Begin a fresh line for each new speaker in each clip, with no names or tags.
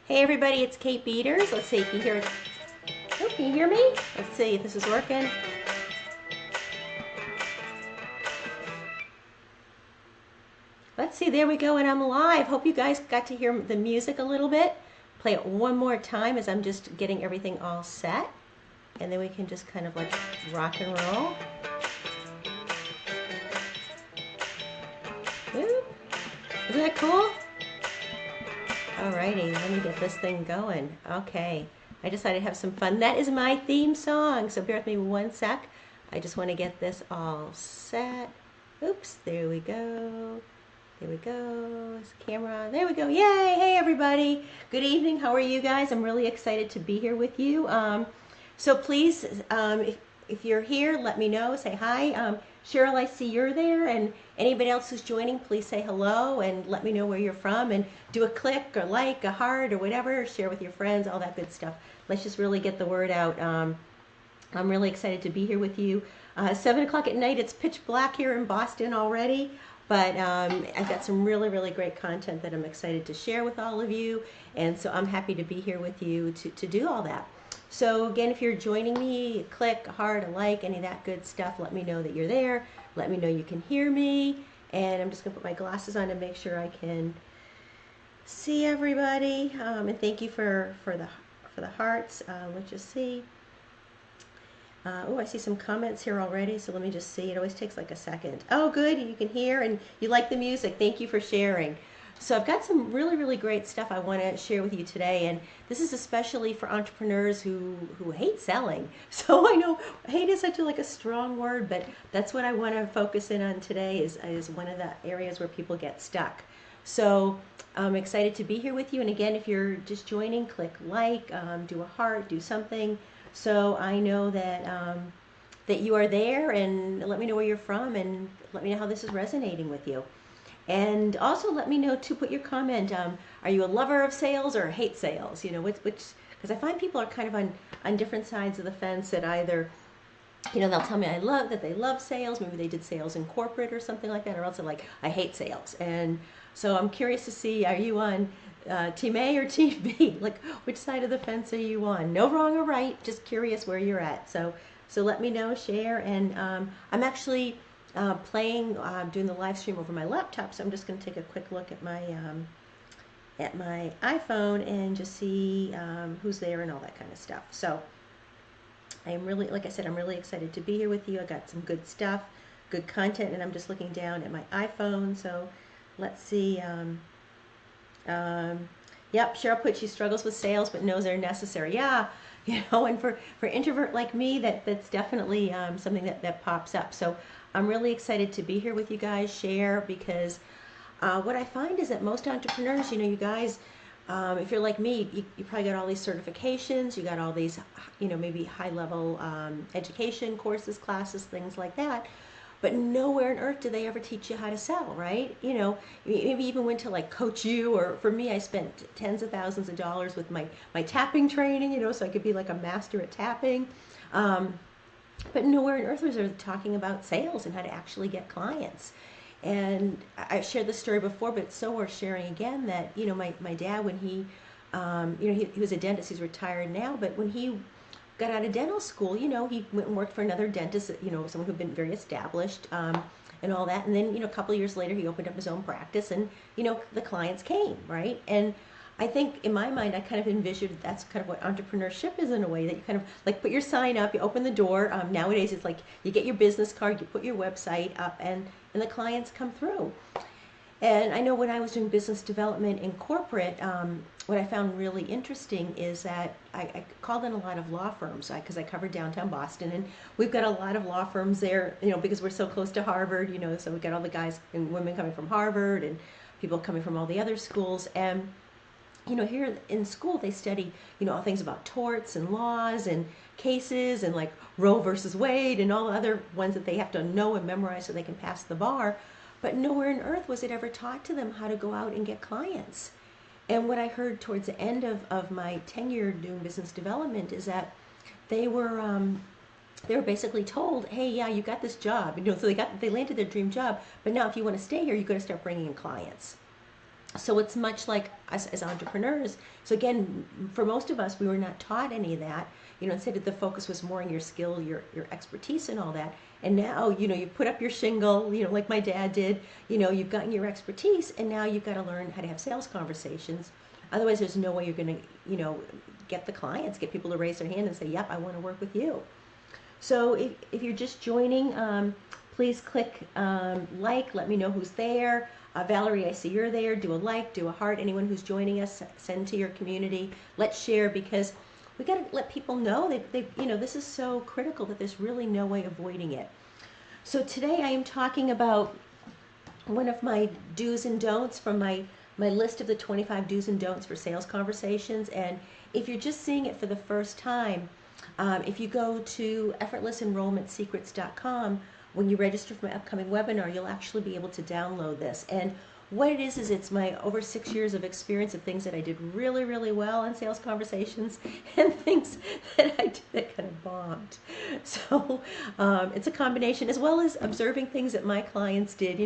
Hey everybody, it's Kate Beaters. Let's see if you hear it. Oh, can you hear me? Let's see if this is working. Let's see, there we go, and I'm live. Hope you guys got to hear the music a little bit. Play it one more time as I'm just getting everything all set. And then we can just kind of like rock and roll. Ooh, isn't that cool? Alrighty, let me get this thing going. Okay, I decided to have some fun. That is my theme song, so bear with me one sec. I just want to get this all set. Oops, there we go. There we go. Camera. There we go. Yay! Hey everybody. Good evening. How are you guys? I'm really excited to be here with you. So please, if you're here, let me know. Say hi. Cheryl, I see you're there, and anybody else who's joining, please say hello and let me know where you're from, and do a click or like, a heart or whatever. Share with your friends, all that good stuff. Let's just really get the word out. I'm really excited to be here with you. 7 o'clock at night. It's pitch black here in Boston already. But I've got some really, really great content that I'm excited to share with all of you. And so I'm happy to be here with you to do all that. So again, if you're joining me, click a heart, a like, any of that good stuff. Let me know that you're there. Let me know you can hear me. And I'm just going to put my glasses on to make sure I can see everybody. And thank you for the hearts. Let's just see. Oh, I see some comments here already, so let me just see. It always takes like a second. Oh, good, you can hear and you like the music. Thank you for sharing. So I've got some really, really great stuff I want to share with you today, and this is especially for entrepreneurs who hate selling. So I know hate is such a strong word, but that's what I want to focus in on today is one of the areas where people get stuck. So I'm excited to be here with you, and again, if you're just joining, click like, do a heart, do something. So I know that that you are there, and let me know where you're from, and let me know how this is resonating with you. And also let me know to put your comment. Are you a lover of sales or hate sales? You know, which because I find people are kind of on different sides of the fence. That either, you know, they'll tell me that they love sales. Maybe they did sales in corporate or something like that, or else they're like, I hate sales. And so I'm curious to see, are you on Team A or Team B? Like, which side of the fence are you on? No wrong or right, just curious where you're at. So let me know, share, and I'm actually doing the live stream over my laptop, so I'm just going to take a quick look at my iPhone and just see who's there and all that kind of stuff. So I am really, like I said, I'm really excited to be here with you. I got some good stuff, good content, and I'm just looking down at my iPhone. So let's see. Yep, Cheryl put she struggles with sales but knows they're necessary. Yeah, you know, and for introvert like me, that's definitely something that pops up. So I'm really excited to be here with you guys, share, because what I find is that most entrepreneurs, you know, you guys, if you're like me, you probably got all these certifications, you got all these, you know, maybe high-level education courses, classes, things like that. But nowhere on earth do they ever teach you how to sell, right? You know, maybe even went to like Coach You, or for me, I spent tens of thousands of dollars with my tapping training, you know, so I could be like a master at tapping. But nowhere on earth was there talking about sales and how to actually get clients. And I've shared this story before, but it's so worth sharing again that, you know, my dad, when he, you know, he was a dentist, he's retired now, but when he got out of dental school, you know, he went and worked for another dentist, you know, someone who'd been very established and all that. And then, you know, a couple of years later, he opened up his own practice, and, you know, the clients came, right? And I think in my mind, I kind of envisioned that's kind of what entrepreneurship is in a way, that you kind of like put your sign up, you open the door. Nowadays, it's like you get your business card, you put your website up, and the clients come through. And I know when I was doing business development in corporate, what I found really interesting is that I called in a lot of law firms because I covered downtown Boston, and we've got a lot of law firms there, you know, because we're so close to Harvard, you know, so we've got all the guys and women coming from Harvard and people coming from all the other schools. And you know, here in school they study, you know, all things about torts and laws and cases and like Roe versus Wade and all the other ones that they have to know and memorize so they can pass the bar. But nowhere on earth was it ever taught to them how to go out and get clients. And what I heard towards the end of my tenure doing business development is that they were basically told, hey, yeah, you got this job, you know, so they landed their dream job, but now if you want to stay here, you got to start bringing in clients. So it's much like us as entrepreneurs. So again, for most of us, we were not taught any of that. Instead the focus was more on your skill, your expertise and all that. And now, you put up your shingle, like my dad did, you've gotten your expertise, and now you've got to learn how to have sales conversations. Otherwise, there's no way you're going to, get the clients, get people to raise their hand and say, yep, I want to work with you. So if you're just joining, please click like, let me know who's there. Valerie, I see you're there. Do a like, do a heart. Anyone who's joining us, send to your community. Let's share, because we got to let people know that this is so critical that there's really no way avoiding it. So today I am talking about one of my do's and don'ts from my list of the 25 do's and don'ts for sales conversations. And if you're just seeing it for the first time, if you go to effortlessenrollmentsecrets.com, when you register for my upcoming webinar, you'll actually be able to download this. And what it is it's my over 6 years of experience of things that I did really, really well in sales conversations and things that I did that kind of bombed. So it's a combination, as well as observing things that my clients did,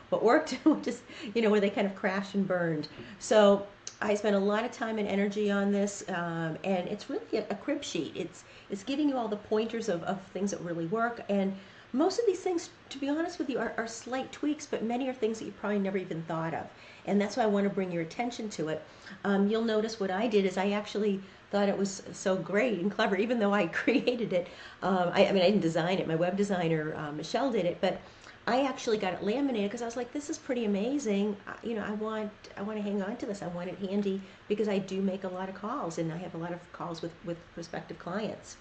what worked and what just, where they kind of crashed and burned. So I spent a lot of time and energy on this, and it's really a crib sheet. It's giving you all the pointers of things that really work. And most of these things, to be honest with you, are slight tweaks, but many are things that you probably never even thought of. And that's why I want to bring your attention to it. You'll notice what I did is I actually thought it was so great and clever, even though I created it. I didn't design it. My web designer, Michelle, did it, but I actually got it laminated because I was like, this is pretty amazing. I want to hang on to this. I want it handy because I do make a lot of calls, and I have a lot of calls with prospective clients.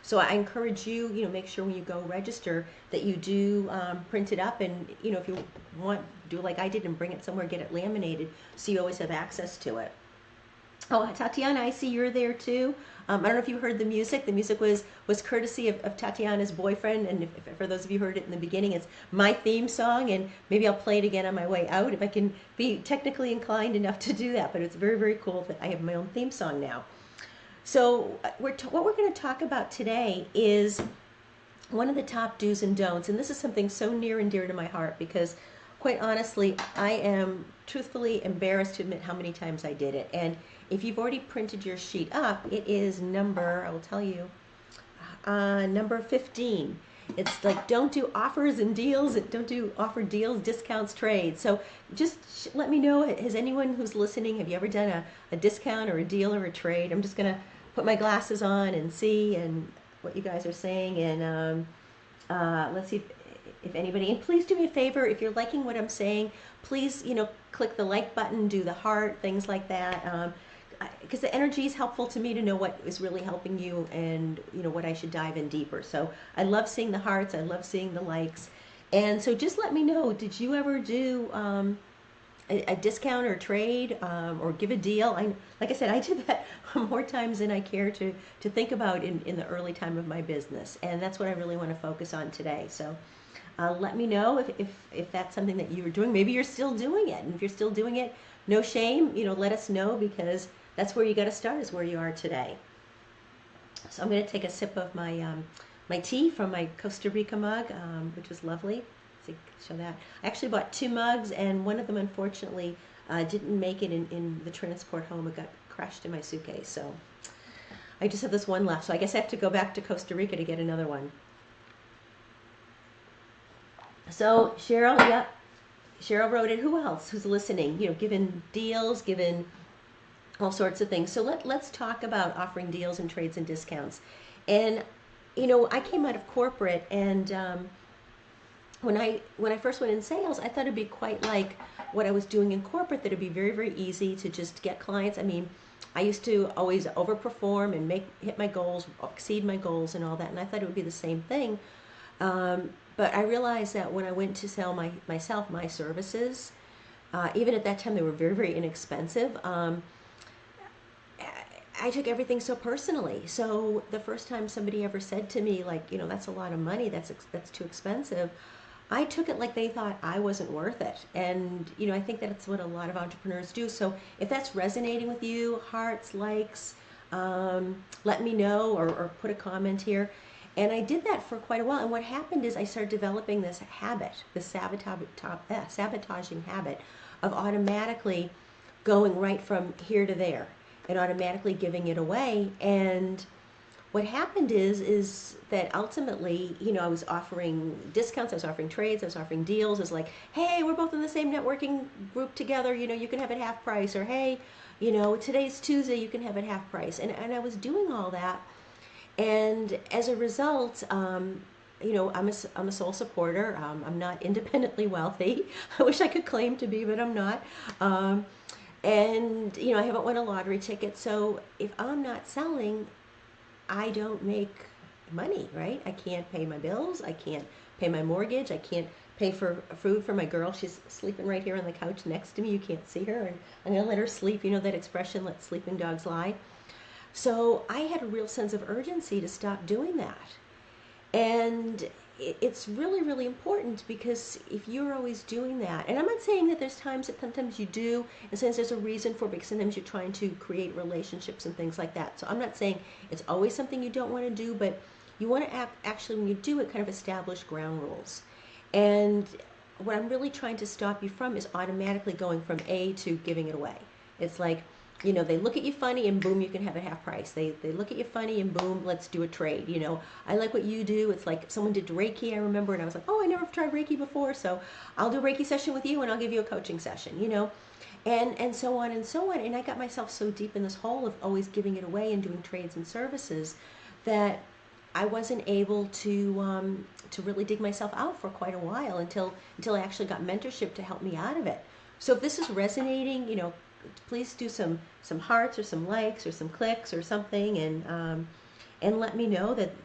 So I encourage you, make sure when you go register that you do print it up, and if you want, do like I did and bring it somewhere, get it laminated so you always have access to it. Oh, Tatiana, I see you're there too. I don't know if you heard the music. The music was courtesy of Tatiana's boyfriend, and for those of you who heard it in the beginning, it's my theme song, and maybe I'll play it again on my way out if I can be technically inclined enough to do that. But it's very, very cool that I have my own theme song now. So what we're going to talk about today is one of the top do's and don'ts, and this is something so near and dear to my heart because, quite honestly, I am truthfully embarrassed to admit how many times I did it. And if you've already printed your sheet up, it is number, I will tell you, number 15. It's like, don't do offers and deals, don't do offer deals, discounts, trades. So just let me know, has anyone who's listening, have you ever done a discount or a deal or a trade? I'm just going to put my glasses on and see and what you guys are saying, and let's see if anybody, and please do me a favor, if you're liking what I'm saying, please click the like button, do the heart, things like that, because the energy is helpful to me to know what is really helping you and what I should dive in deeper. So I love seeing the hearts, I love seeing the likes, and so just let me know, did you ever do a discount or trade or give a deal? Like I said, I did that more times than I care to think about in the early time of my business, and that's what I really want to focus on today. So let me know if that's something that you were doing. Maybe you're still doing it, and if you're still doing it, no shame, let us know, because that's where you got to start, is where you are today. So I'm going to take a sip of my my tea from my Costa Rica mug, which was lovely. Show that. I actually bought 2 mugs, and one of them unfortunately didn't make it in the transport home. It got crashed in my suitcase, so I just have this one left. So I guess I have to go back to Costa Rica to get another one. So Cheryl, yeah, Cheryl wrote it. Who else who's listening? Given deals, given all sorts of things. So let's talk about offering deals and trades and discounts. And I came out of corporate, and when I first went in sales, I thought it'd be quite like what I was doing in corporate, that it'd be very, very easy to just get clients. I mean, I used to always overperform and hit my goals, exceed my goals and all that, and I thought it would be the same thing. But I realized that when I went to sell my services, even at that time they were very, very inexpensive, I took everything so personally. So the first time somebody ever said to me, like, that's a lot of money, that's too expensive, I took it like they thought I wasn't worth it. And I think that's what a lot of entrepreneurs do. So if that's resonating with you, hearts, likes, let me know, or put a comment here. And I did that for quite a while. And what happened is I started developing this habit, this sabotaging habit of automatically going right from here to there and automatically giving it away. And what happened is that ultimately, I was offering discounts, I was offering trades, I was offering deals. It's like, hey, we're both in the same networking group together, you can have it half price, or hey, today's Tuesday, you can have it half price. And I was doing all that. And as a result, I'm a sole supporter. I'm not independently wealthy. I wish I could claim to be, but I'm not. And I haven't won a lottery ticket. So if I'm not selling, I don't make money, right? I can't pay my bills. I can't pay my mortgage. I can't pay for food for my girl. She's sleeping right here on the couch next to me. You can't see her. And I'm going to let her sleep. You know that expression, let sleeping dogs lie. So I had a real sense of urgency to stop doing that. And it's really, really important, because if you're always doing that, and I'm not saying that there's times that sometimes you do, and sometimes there's a reason for it, because sometimes you're trying to create relationships and things like that. So I'm not saying it's always something you don't want to do, but you want to actually, when you do it, kind of establish ground rules. And what I'm really trying to stop you from is automatically going from A to giving it away. It's like, they look at you funny and boom, you can have it half price. They look at you funny and boom, let's do a trade. I like what you do. It's like someone did Reiki, I remember, and I was like, oh, I never tried Reiki before, so I'll do a Reiki session with you and I'll give you a coaching session, and so on and so on. And I got myself so deep in this hole of always giving it away and doing trades and services that I wasn't able to really dig myself out for quite a while until I actually got mentorship to help me out of it. So if this is resonating, please do some hearts or some likes or some clicks or something, and let me know that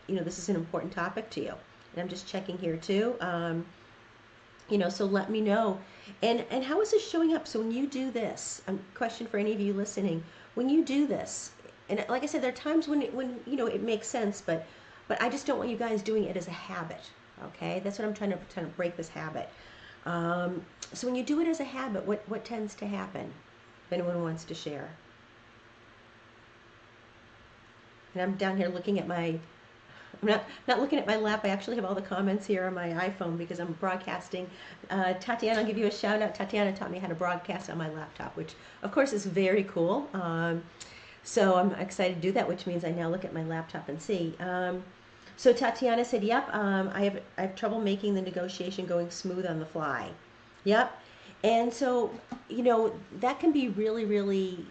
this is an important topic to you. And I'm just checking here too. So let me know. And how is this showing up? So when you do this, question for any of you listening, when you do this, and like I said, there are times when it makes sense, but I just don't want you guys doing it as a habit. Okay, that's what I'm trying to break, this habit. So when you do it as a habit, what tends to happen? If anyone wants to share. And I'm down here looking at I'm not looking at my lap. I actually have all the comments here on my iPhone because I'm broadcasting. Tatiana, I'll give you a shout out. Tatiana taught me how to broadcast on my laptop, which of course is very cool. So I'm excited to do that, which means I now look at my laptop and see. So Tatiana said, yep, I have trouble making the negotiation going smooth on the fly. Yep. And so, that can be really, really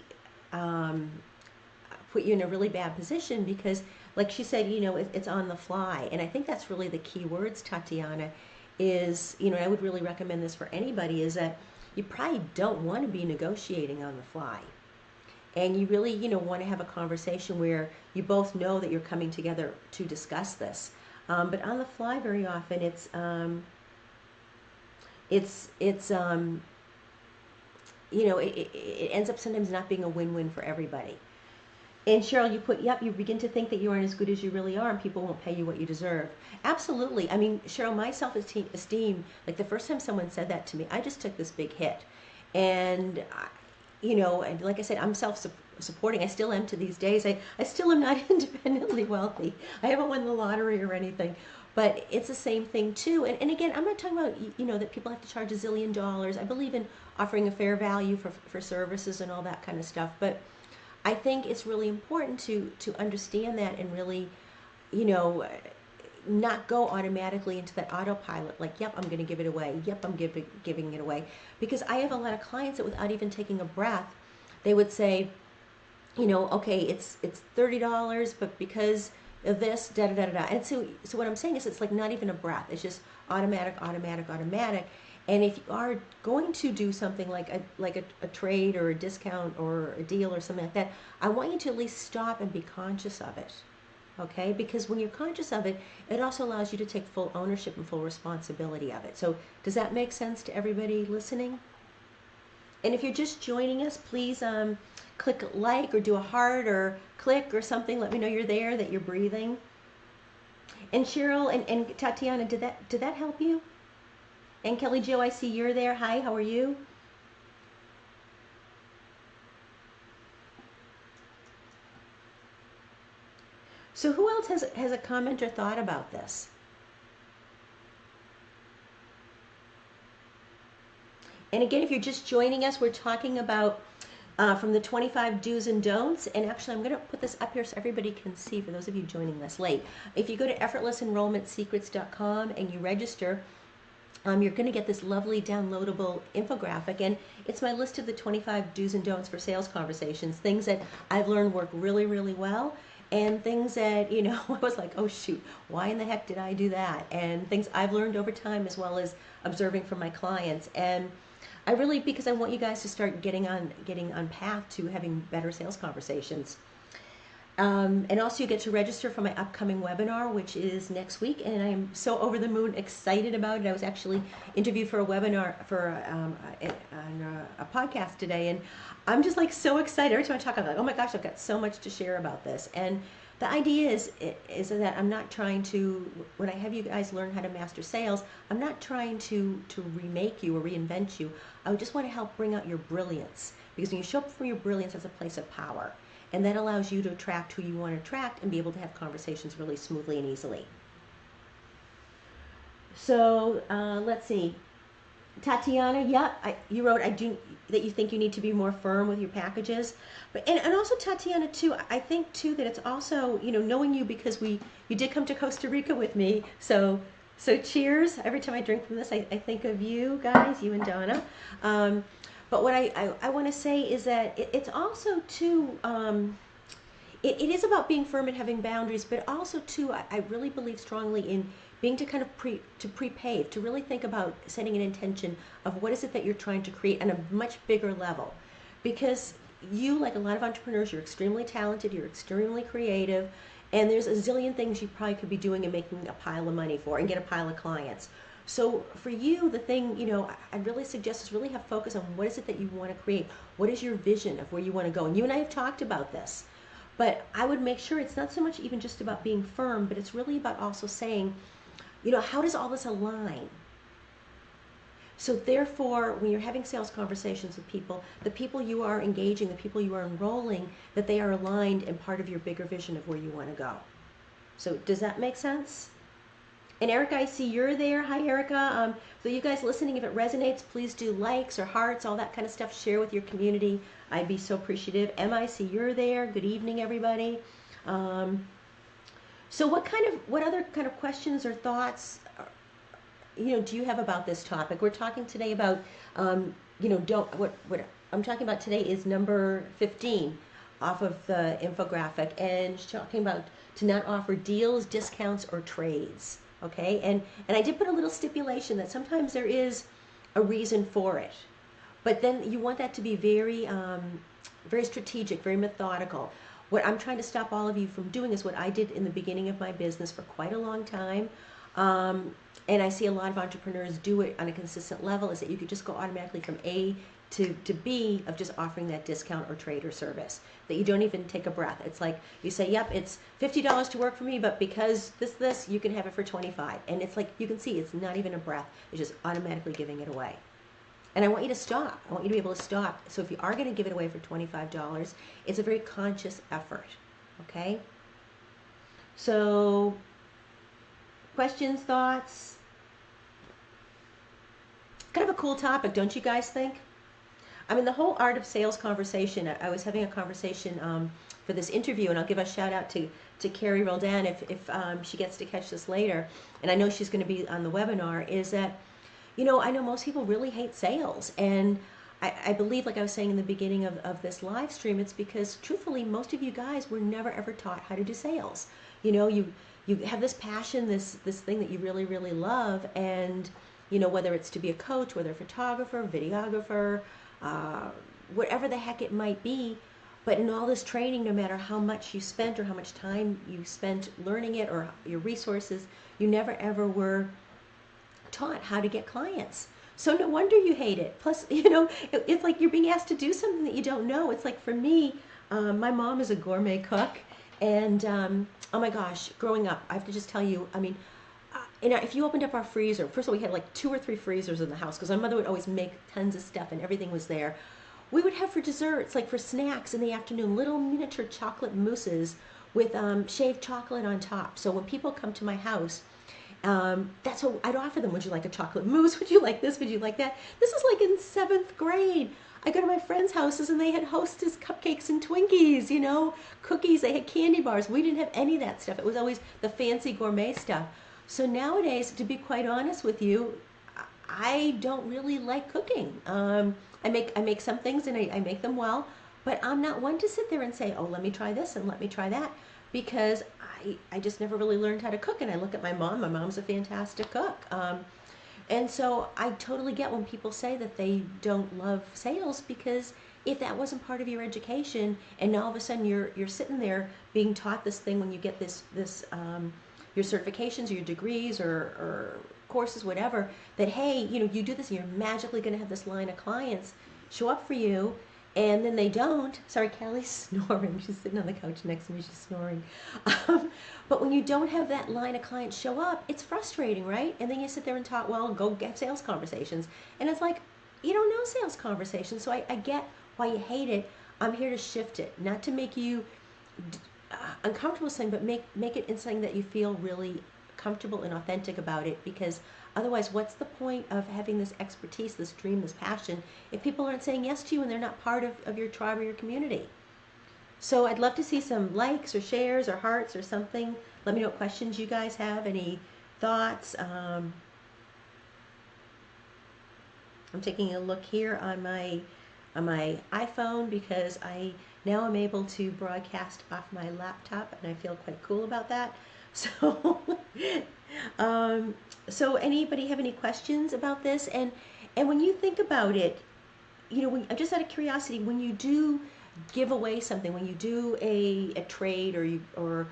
put you in a really bad position, because like she said, it's on the fly. And I think that's really the key words, Tatiana, is, I would really recommend this for anybody, is that you probably don't want to be negotiating on the fly. And you really, want to have a conversation where you both know that you're coming together to discuss this. But on the fly, very often, it ends up sometimes not being a win-win for everybody. And Cheryl, you put, yep, you begin to think that you aren't as good as you really are, and people won't pay you what you deserve. Absolutely. I mean, Cheryl, my self-esteem, like the first time someone said that to me, I just took this big hit. And, and like I said, I'm self-supporting. I still am to these days. I still am not independently wealthy. I haven't won the lottery or anything. But it's the same thing too. And again, I'm not talking about, that people have to charge $1 zillion. I believe in offering a fair value for services and all that kind of stuff. But I think it's really important to understand that and really, not go automatically into that autopilot, like, yep, I'm going to give it away. Yep, I'm giving it away. Because I have a lot of clients that without even taking a breath, they would say, okay, it's $30, but because of this, da da da da. And so what I'm saying is, it's like not even a breath. It's just automatic. And if you are going to do something like a trade or a discount or a deal or something like that, I want you to at least stop and be conscious of it. Okay? Because when you're conscious of it, it also allows you to take full ownership and full responsibility of it. So does that make sense to everybody listening? And if you're just joining us, please click like or do a heart or click or something. Let me know you're there, that you're breathing. And Cheryl and Tatiana, did that help you? And Kelly Jo, I see you're there. Hi, how are you? So who else has a comment or thought about this? And again, if you're just joining us, we're talking about from the 25 do's and don'ts. And actually, I'm going to put this up here so everybody can see, for those of you joining us late. If you go to effortlessenrollmentsecrets.com and you register, you're going to get this lovely downloadable infographic, and it's my list of the 25 do's and don'ts for sales conversations, things that I've learned work really, really well, and things that, you know, I was like, oh shoot, why in the heck did I do that? And things I've learned over time, as well as observing from my clients. And I really, because I want you guys to start getting on path to having better sales conversations. And also you get to register for my upcoming webinar, which is next week, and I'm so over the moon excited about it. I was actually interviewed for a webinar for a podcast today, and I'm just like so excited. Every time I talk, I'm like, oh my gosh, I've got so much to share about this. And the idea is that I'm not trying to, when I have you guys learn how to master sales, I'm not trying to remake you or reinvent you. I just want to help bring out your brilliance, because when you show up for your brilliance, that's a place of power. And that allows you to attract who you want to attract and be able to have conversations really smoothly and easily. So let's see. Tatiana, yeah, you wrote that you think you need to be more firm with your packages. But and also Tatiana too, I think too that it's also, you know, knowing you, because you did come to Costa Rica with me. So cheers. Every time I drink from this, I think of you guys, you and Donna. But what I want to say is that it's also too, it is about being firm and having boundaries, but also too, I really believe strongly in being to kind of pre-pave, to really think about setting an intention of what is it that you're trying to create on a much bigger level. Because you, like a lot of entrepreneurs, you're extremely talented, you're extremely creative, and there's a zillion things you probably could be doing and making a pile of money for and get a pile of clients. So for you, the thing, you know, I really suggest is really have focus on what is it that you want to create. What is your vision of where you want to go? And you and I have talked about this. But I would make sure it's not so much even just about being firm, but it's really about also saying, you know, how does all this align? So therefore, when you're having sales conversations with people, the people you are engaging, the people you are enrolling, that they are aligned and part of your bigger vision of where you want to go. So does that make sense? And Erica, I see you're there. Hi, Erica. So you guys listening, if it resonates, please do likes or hearts, all that kind of stuff. Share with your community. I'd be so appreciative. Emma, I see you're there. Good evening, everybody. So what other kind of questions or thoughts, you know, do you have about this topic? We're talking today about, you know, what I'm talking about today is number 15 off of the infographic, and she's talking about to not offer deals, discounts, or trades. Okay, and I did put a little stipulation that sometimes there is a reason for it, but then you want that to be very, very strategic, very methodical. What I'm trying to stop all of you from doing is what I did in the beginning of my business for quite a long time, and I see a lot of entrepreneurs do it on a consistent level, is that you could just go automatically from A to B of just offering that discount or trade or service, that you don't even take a breath. It's like you say, yep, it's $50 to work for me, but because this, you can have it for $25. And it's like, you can see it's not even a breath. It's just automatically giving it away. And I want you to stop. I want you to be able to stop. So if you are going to give it away for $25, it's a very conscious effort. Okay? So, questions, thoughts? Kind of a cool topic, don't you guys think? I mean, the whole art of sales conversation, I was having a conversation for this interview, and I'll give a shout out to Carrie Roldan if she gets to catch this later, and I know she's going to be on the webinar, is that, you know, I know most people really hate sales, and I believe, like I was saying in the beginning of this live stream, it's because, truthfully, most of you guys were never ever taught how to do sales. You know, you have this passion, this thing that you really, really love, and, you know, whether it's to be a coach, whether a photographer, videographer, whatever the heck it might be, but in all this training, no matter how much you spent or how much time you spent learning it or your resources, you never ever were taught how to get clients. So no wonder you hate it. Plus, you know, it's like you're being asked to do something that you don't know. It's like, for me, my mom is a gourmet cook, and oh my gosh, growing up, I have to just tell you, I mean, if you opened up our freezer, first of all, we had like 2 or 3 freezers in the house, because my mother would always make tons of stuff and everything was there. We would have for desserts, like for snacks in the afternoon, little miniature chocolate mousses with shaved chocolate on top. So when people come to my house That's what I'd offer them. Would you like a chocolate mousse? Would you like this? Would you like that? This is like in 7th grade. I go to my friends' houses and they had Hostess cupcakes and Twinkies, you know, cookies. They had candy bars. We didn't have any of that stuff. It was always the fancy gourmet stuff. So nowadays, to be quite honest with you, I don't really like cooking. I make some things and I make them well, but I'm not one to sit there and say, oh, let me try this and let me try that, because I just never really learned how to cook. And I look at my mom. My mom's a fantastic cook. And so I totally get when people say that they don't love sales, because if that wasn't part of your education and now all of a sudden you're sitting there being taught this thing when you get your certifications or your degrees or courses, whatever, that hey, you know, you do this and you're magically going to have this line of clients show up for you, and then they don't. Sorry, Callie's snoring. She's sitting on the couch next to me. She's snoring. But when you don't have that line of clients show up, it's frustrating, right? And then you sit there and talk, well, go get sales conversations. And it's like, you don't know sales conversations. So I get why you hate it. I'm here to shift it, not to make you uncomfortable with something, but make it in something that you feel really comfortable and authentic about it, because otherwise, what's the point of having this expertise, this dream, this passion, if people aren't saying yes to you and they're not part of your tribe or your community? So I'd love to see some likes or shares or hearts or something. Let me know what questions you guys have, any thoughts. I'm taking a look here on my iPhone, because now I'm able to broadcast off my laptop, and I feel quite cool about that. So, so anybody have any questions about this? And when you think about it, you know, just out of curiosity, when you do give away something, when you do a trade, or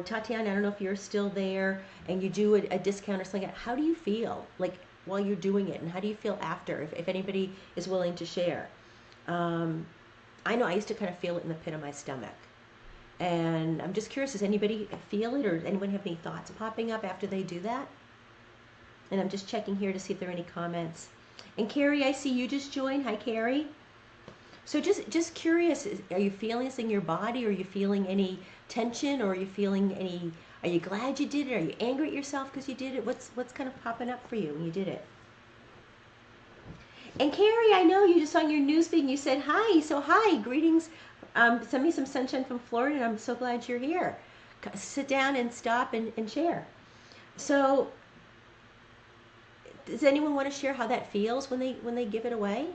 Tatiana, I don't know if you're still there, and you do a discount or something, how do you feel like while you're doing it, and how do you feel after, if anybody is willing to share? I know I used to kind of feel it in the pit of my stomach. And I'm just curious, does anybody feel it, or does anyone have any thoughts popping up after they do that? And I'm just checking here to see if there are any comments. And Carrie, I see you just joined. Hi, Carrie. So just curious, are you feeling this in your body? Are you feeling any tension, or are you feeling any, are you glad you did it? Are you angry at yourself because you did it? What's kind of popping up for you when you did it? And Carrie, I know you just on your newsfeed and you said hi. So hi, greetings. Send me some sunshine from Florida, and I'm so glad you're here. Sit down and stop and share. So does anyone want to share how that feels when they give it away?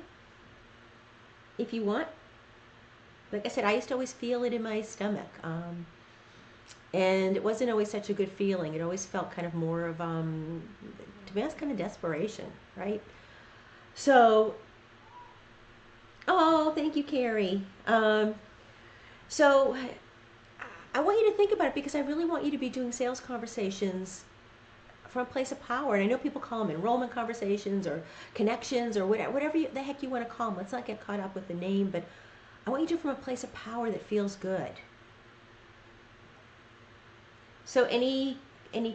If you want. Like I said, I used to always feel it in my stomach. And it wasn't always such a good feeling. It always felt kind of more of, to be honest, kind of desperation, right? So, oh, thank you, Carrie. So I want you to think about it, because I really want you to be doing sales conversations from a place of power. And I know people call them enrollment conversations or connections or whatever the heck you want to call them. Let's not get caught up with the name, but I want you to do it from a place of power that feels good. So any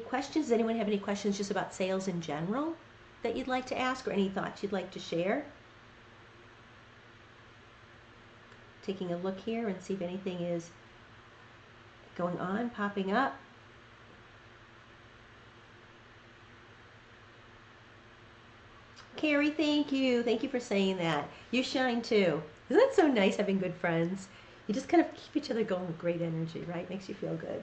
questions? Does anyone have any questions just about sales in general that you'd like to ask, or any thoughts you'd like to share? Taking a look here and see if anything is going on, popping up. Carrie, thank you. Thank you for saying that. You shine too. Isn't that so nice, having good friends? You just kind of keep each other going with great energy, right? Makes you feel good.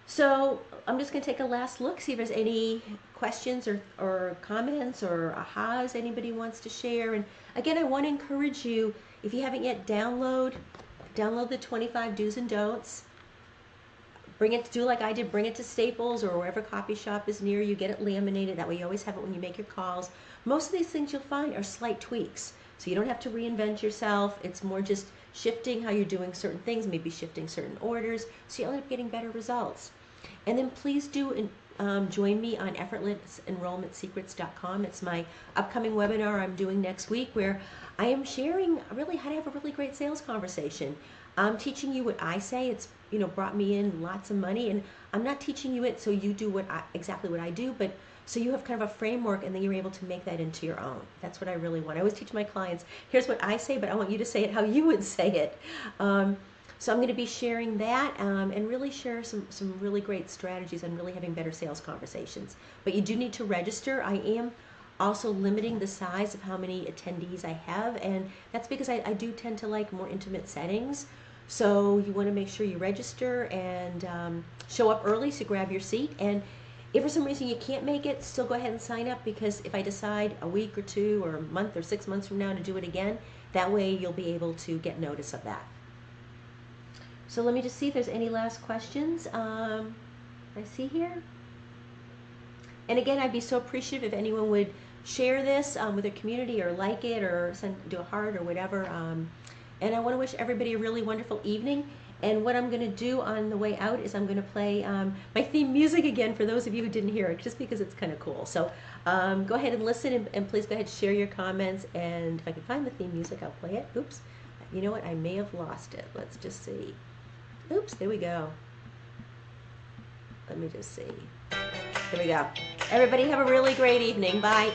So I'm just going to take a last look, see if there's any questions or comments or ahas anybody wants to share. And again, I want to encourage you, if you haven't yet, download the 25 do's and don'ts. Bring it, do like I did, bring it to Staples or wherever coffee shop is near you. Get it laminated. That way you always have it when you make your calls. Most of these things you'll find are slight tweaks. So you don't have to reinvent yourself. It's more just shifting how you're doing certain things, maybe shifting certain orders, so you'll end up getting better results. And then please do join me on effortlessenrollmentsecrets.com. It's my upcoming webinar I'm doing next week, where I am sharing really how to have a really great sales conversation. I'm teaching you what I say. It's, you know, brought me in lots of money, and I'm not teaching you it so you do exactly what I do, but so you have kind of a framework, and then you're able to make that into your own. That's what I really want. I always teach my clients, here's what I say, but I want you to say it how you would say it. So I'm going to be sharing that and really share some really great strategies on really having better sales conversations. But you do need to register. I am also limiting the size of how many attendees I have, and that's because I do tend to like more intimate settings. So you want to make sure you register and show up early, so grab your seat. And if for some reason you can't make it, still go ahead and sign up, because if I decide a week or two or a month or 6 months from now to do it again, that way you'll be able to get notice of that. So let me just see if there's any last questions. I see here. And again, I'd be so appreciative if anyone would share this with their community, or like it, or do a heart or whatever. And I want to wish everybody a really wonderful evening. And what I'm going to do on the way out is I'm going to play my theme music again for those of you who didn't hear it, just because it's kind of cool. So go ahead and listen, and please go ahead and share your comments. And if I can find the theme music, I'll play it. Oops. You know what? I may have lost it. Let's just see. Oops, there we go. Let me just see. There we go. Everybody have a really great evening. Bye.